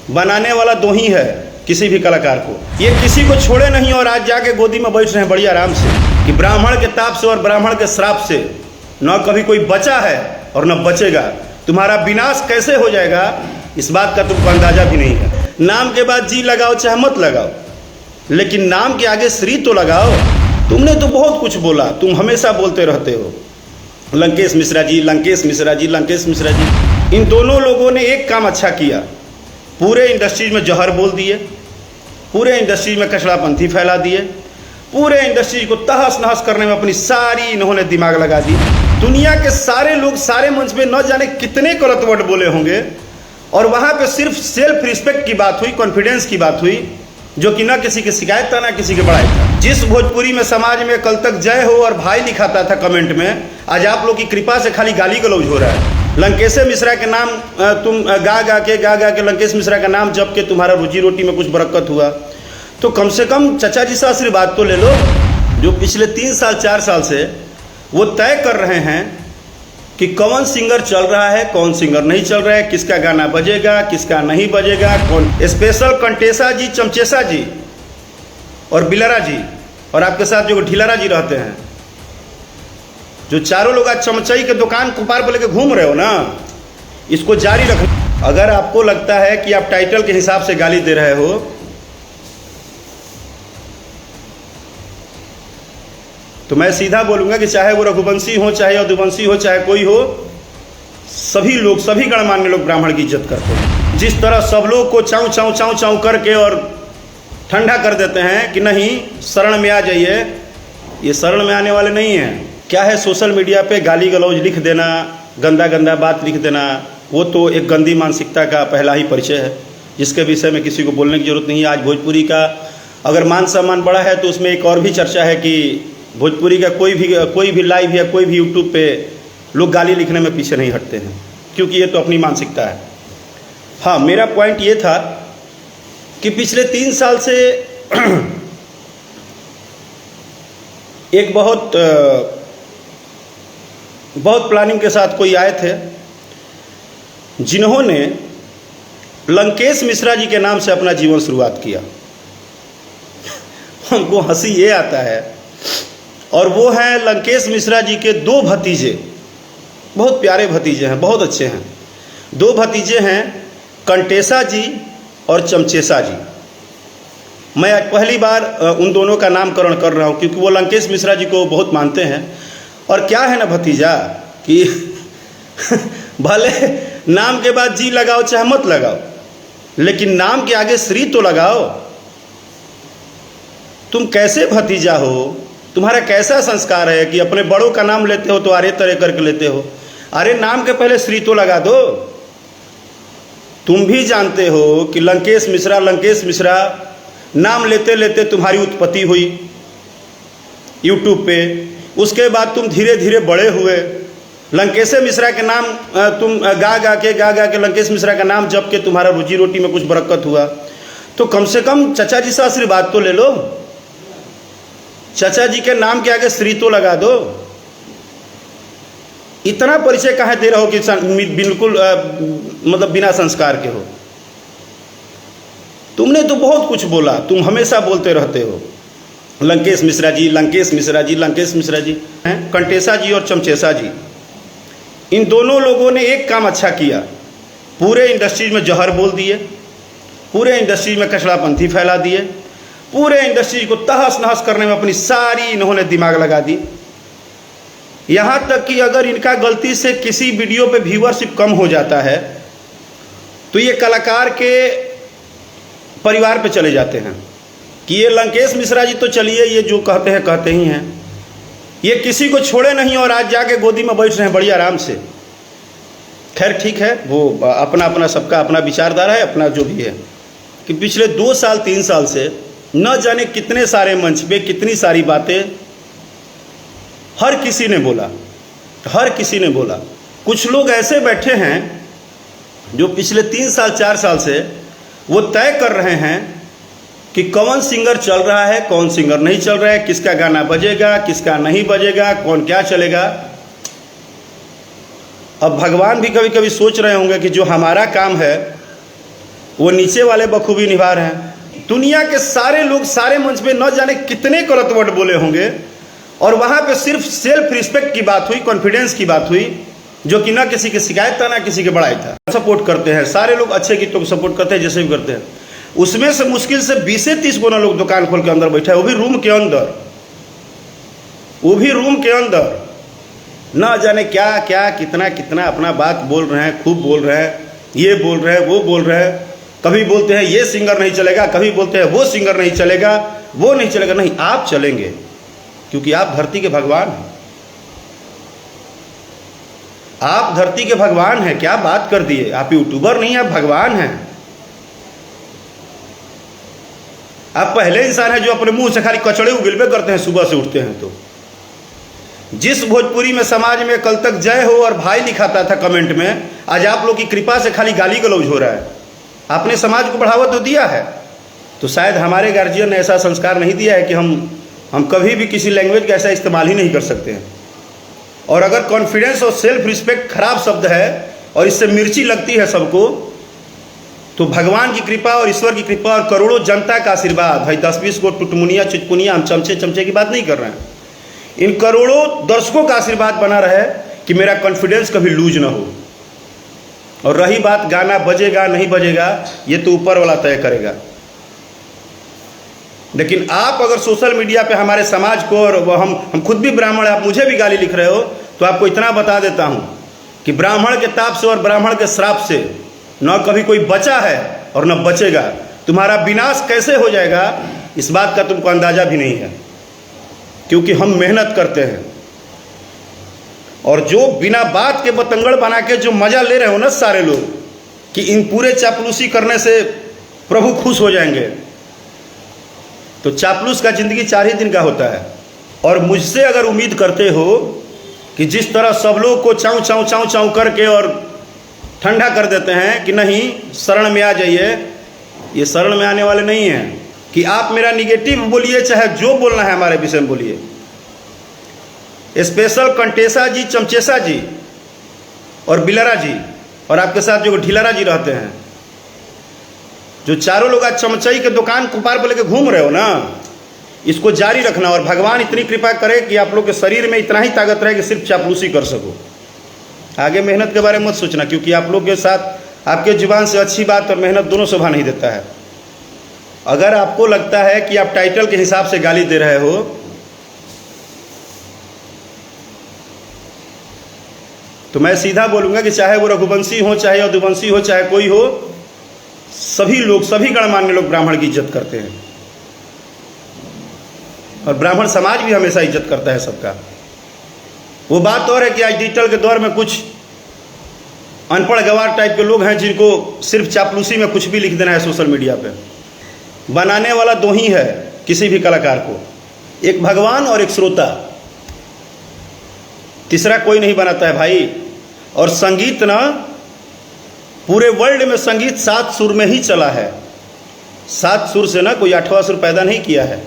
बनाने वाला दो ही है किसी भी कलाकार को। ये किसी को छोड़े नहीं और आज जाके गोदी में बैठ रहे हैं बड़ी आराम से कि ब्राह्मण के ताप से और ब्राह्मण के श्राप से न कभी कोई बचा है और न बचेगा। तुम्हारा विनाश कैसे हो जाएगा इस बात का तुमको अंदाजा भी नहीं है। नाम के बाद जी लगाओ चाहे मत लगाओ, लेकिन नाम के आगे श्री तो लगाओ। तुमने तो बहुत कुछ बोला, तुम हमेशा बोलते रहते हो लंकेश मिश्रा जी, लंकेश मिश्रा जी, लंकेश मिश्रा जी। इन दोनों लोगों ने एक काम अच्छा किया, पूरे इंडस्ट्रीज में जहर बोल दिए, पूरे इंडस्ट्रीज में कचड़ापंथी फैला दिए, पूरे इंडस्ट्रीज को तहस नहस करने में अपनी सारी इन्होंने दिमाग लगा दी। दुनिया के सारे लोग सारे मंच पे न जाने कितने गलत वर्ड बोले होंगे और वहाँ पे सिर्फ सेल्फ रिस्पेक्ट की बात हुई, कॉन्फिडेंस की बात हुई, जो कि ना किसी की शिकायत था ना किसी की बड़ाई था। जिस भोजपुरी में समाज में कल तक जय हो और भाई लिखाता था कमेंट में, आज आप लोग की कृपा से खाली गाली गलौज हो रहा है। लंकेश मिश्रा के नाम तुम गा गा के लंकेश मिश्रा का नाम जब के तुम्हारा रोजी रोटी में कुछ बरकत हुआ, तो कम से कम चचा जी से आशीर्वाद तो ले लो। जो पिछले 3 साल 4 साल से वो तय कर रहे हैं कि कौन सिंगर चल रहा है, कौन सिंगर नहीं चल रहा है, किसका गाना बजेगा, किसका नहीं बजेगा, कौन स्पेशल कंटेसा जी, चमचेसा जी और बिलरा जी और आपके साथ जो ढिलरा जी रहते हैं, जो चारों लोग आज चमचई के दुकान कुपार पर लेके घूम रहे हो ना, इसको जारी रखना। अगर आपको लगता है कि आप टाइटल के हिसाब से गाली दे रहे हो, तो मैं सीधा बोलूंगा कि चाहे वो रघुवंशी हो, चाहे यदुवंशी हो, चाहे कोई हो, सभी लोग, सभी गणमान्य लोग ब्राह्मण की इज्जत करते हैं। जिस तरह सब लोग को चाऊ चाऊ चाऊ चाऊ करके और ठंडा कर देते हैं कि नहीं शरण में आ जाइए, ये शरण में आने वाले नहीं हैं। क्या है, सोशल मीडिया पे गाली गलौज लिख देना, गंदा गंदा बात लिख देना, वो तो एक गंदी मानसिकता का पहला ही परिचय है, जिसके विषय में किसी को बोलने की जरूरत नहीं है। आज भोजपुरी का अगर मान सम्मान बढ़ा है तो उसमें एक और भी चर्चा है कि भोजपुरी का कोई भी लाइव या कोई भी यूट्यूब पे लोग गाली लिखने में पीछे नहीं हटते हैं, क्योंकि ये तो अपनी मानसिकता है। हाँ, मेरा पॉइंट ये था कि पिछले 3 साल से एक बहुत प्लानिंग के साथ कोई आए थे, जिन्होंने लंकेश मिश्रा जी के नाम से अपना जीवन शुरुआत किया। हमको हंसी ये आता है, और वो हैं लंकेश मिश्रा जी के 2 भतीजे, बहुत प्यारे भतीजे हैं, बहुत अच्छे हैं। 2 भतीजे हैं, कंटेसा जी और चमचेसा जी। मैं आज पहली बार उन दोनों का नामकरण कर रहा हूँ, क्योंकि वो लंकेश मिश्रा जी को बहुत मानते हैं। और क्या है ना भतीजा कि भले नाम के बाद जी लगाओ चाहे मत लगाओ, लेकिन नाम के आगे श्री तो लगाओ। तुम कैसे भतीजा हो, तुम्हारा कैसा संस्कार है कि अपने बड़ों का नाम लेते हो तो आरे तरे करके लेते हो। अरे नाम के पहले श्री तो लगा दो। तुम भी जानते हो कि लंकेश मिश्रा नाम लेते लेते तुम्हारी उत्पत्ति हुई यूट्यूब पे, उसके बाद तुम धीरे धीरे बड़े हुए। लंकेश मिश्रा के नाम तुम गा गा के लंकेश मिश्रा का नाम जब के तुम्हारा रोजी रोटी में कुछ बरकत हुआ, तो कम से कम चचा जी से आशीर्वाद तो ले लो। चचा जी के नाम के आगे श्री तो लगा दो। इतना परिचय कहाँ दे रहे हो कि बिल्कुल मतलब बिना संस्कार के हो। तुमने तो बहुत कुछ बोला, तुम हमेशा बोलते रहते हो लंकेश मिश्रा जी, लंकेश मिश्रा जी, लंकेश मिश्रा जी। हैं कंटेसा जी और चमचेसा जी, इन दोनों लोगों ने एक काम अच्छा किया, पूरे इंडस्ट्रीज में जहर बोल दिए, पूरे इंडस्ट्रीज में कचड़ापंथी फैला दिए, पूरे इंडस्ट्री को तहस नहस करने में अपनी सारी इन्होंने दिमाग लगा दी। यहाँ तक कि अगर इनका गलती से किसी वीडियो पे व्यूअरशिप कम हो जाता है तो ये कलाकार के परिवार पे चले जाते हैं कि ये लंकेश मिश्रा जी तो चलिए ये जो कहते ही हैं, ये किसी को छोड़े नहीं और आज जाके गोदी में बैठ रहे हैं बड़ी आराम से। खैर ठीक है, वो अपना अपना सबका अपना विचारधारा है, अपना जो भी है। कि पिछले 2 साल 3 साल से न जाने कितने सारे मंच पे कितनी सारी बातें हर किसी ने बोला। कुछ लोग ऐसे बैठे हैं जो पिछले 3 साल 4 साल से वो तय कर रहे हैं कि कौन सिंगर चल रहा है, कौन सिंगर नहीं चल रहा है, किसका गाना बजेगा, किसका नहीं बजेगा, कौन क्या चलेगा। अब भगवान भी कभी कभी सोच रहे होंगे कि जो हमारा काम है वो नीचे वाले बखूबी निभा रहे हैं। दुनिया के सारे लोग सारे मंच पे न जाने कितने गलत वर्ड बोले होंगे, और वहाँ पे सिर्फ सेल्फ रिस्पेक्ट की बात हुई, कॉन्फिडेंस की बात हुई, जो कि ना किसी की शिकायत था ना किसी के बड़ाई था। सपोर्ट करते हैं सारे लोग, अच्छे गीतों को सपोर्ट करते हैं जैसे भी करते हैं। उसमें से मुश्किल से 20 से 30 गुना लोग दुकान खोल के अंदर बैठे हैं, वो भी रूम के अंदर, वो भी रूम के अंदर, ना जाने क्या क्या कितना कितना अपना बात बोल रहे हैं, खूब बोल रहे हैं, ये बोल रहे हैं वो बोल रहे हैं। कभी बोलते हैं ये सिंगर नहीं चलेगा, कभी बोलते हैं वो सिंगर नहीं चलेगा, वो नहीं चलेगा। नहीं, आप चलेंगे, क्योंकि आप धरती के भगवान हैं। आप धरती के भगवान हैं। क्या बात कर दिए, आप यूट्यूबर नहीं, आप भगवान हैं। आप पहले इंसान हैं जो अपने मुंह से खाली कचड़े उगिलबे करते हैं सुबह से उठते हैं तो। जिस भोजपुरी में समाज में कल तक जय हो और भाई लिखाता था कमेंट में, आज आप लोग की कृपा से खाली गाली गलौज हो रहा है। आपने समाज को बढ़ावा तो दिया है, तो शायद हमारे गार्जियन ने ऐसा संस्कार नहीं दिया है कि हम कभी भी किसी लैंग्वेज का ऐसा इस्तेमाल ही नहीं कर सकते हैं। और अगर कॉन्फिडेंस और सेल्फ रिस्पेक्ट खराब शब्द है और इससे मिर्ची लगती है सबको, तो भगवान की कृपा और ईश्वर की कृपा और करोड़ों जनता का आशीर्वाद, भाई 10-20 को टुटमुनिया चुटपुनिया हम चमचे की बात नहीं कर रहे हैं, इन करोड़ों दर्शकों का आशीर्वाद बना रहे कि मेरा कॉन्फिडेंस कभी लूज ना हो। और रही बात गाना बजेगा नहीं बजेगा, ये तो ऊपर वाला तय करेगा। लेकिन आप अगर सोशल मीडिया पे हमारे समाज को, और हम खुद भी ब्राह्मण, आप मुझे भी गाली लिख रहे हो, तो आपको इतना बता देता हूं कि ब्राह्मण के ताप से और ब्राह्मण के श्राप से न कभी कोई बचा है और न बचेगा। तुम्हारा विनाश कैसे हो जाएगा इस बात का तुमको अंदाजा भी नहीं है, क्योंकि हम मेहनत करते हैं। और जो बिना बात के बतंगड़ बना के जो मजा ले रहे हो ना सारे लोग, कि इन पूरे चापलूसी करने से प्रभु खुश हो जाएंगे, तो चापलूस का जिंदगी 4 ही दिन का होता है। और मुझसे अगर उम्मीद करते हो कि जिस तरह सब लोग को चाऊ चाऊ चाऊ चाऊ करके और ठंडा कर देते हैं कि नहीं शरण में आ जाइए, ये शरण में आने वाले नहीं हैं। कि आप मेरा निगेटिव बोलिए, चाहे जो बोलना है हमारे विषय में बोलिए। स्पेशल कंटेसा जी, चमचेसा जी और बिलरा जी, और आपके साथ जो ढिलरा जी रहते हैं, जो चारों लोग आज चमचई के दुकान कुपार पर लेके घूम रहे हो ना, इसको जारी रखना। और भगवान इतनी कृपा करे कि आप लोग के शरीर में इतना ही ताकत रहे कि सिर्फ चापलूसी कर सको। आगे मेहनत के बारे में मत सोचना, क्योंकि आप लोग के साथ आपके जुबान से अच्छी बात और मेहनत दोनों शोभा नहीं देता है। अगर आपको लगता है कि आप टाइटल के हिसाब से गाली दे रहे हो, तो मैं सीधा बोलूंगा कि चाहे वो रघुवंशी हो, चाहे यदुवंशी हो, चाहे कोई हो, सभी लोग, सभी गणमान्य लोग ब्राह्मण की इज्जत करते हैं। और ब्राह्मण समाज भी हमेशा इज्जत करता है सबका। वो बात और है कि आज डिजिटल के दौर में कुछ अनपढ़ गवार टाइप के लोग हैं जिनको सिर्फ चापलूसी में कुछ भी लिख देना है सोशल मीडिया पे। बनाने वाला 2 ही है किसी भी कलाकार को, एक भगवान और एक श्रोता, तीसरा कोई नहीं बनाता है भाई। और संगीत ना, पूरे वर्ल्ड में संगीत 7 सुर में ही चला है। 7 सुर से ना कोई 8वां सुर पैदा नहीं किया है।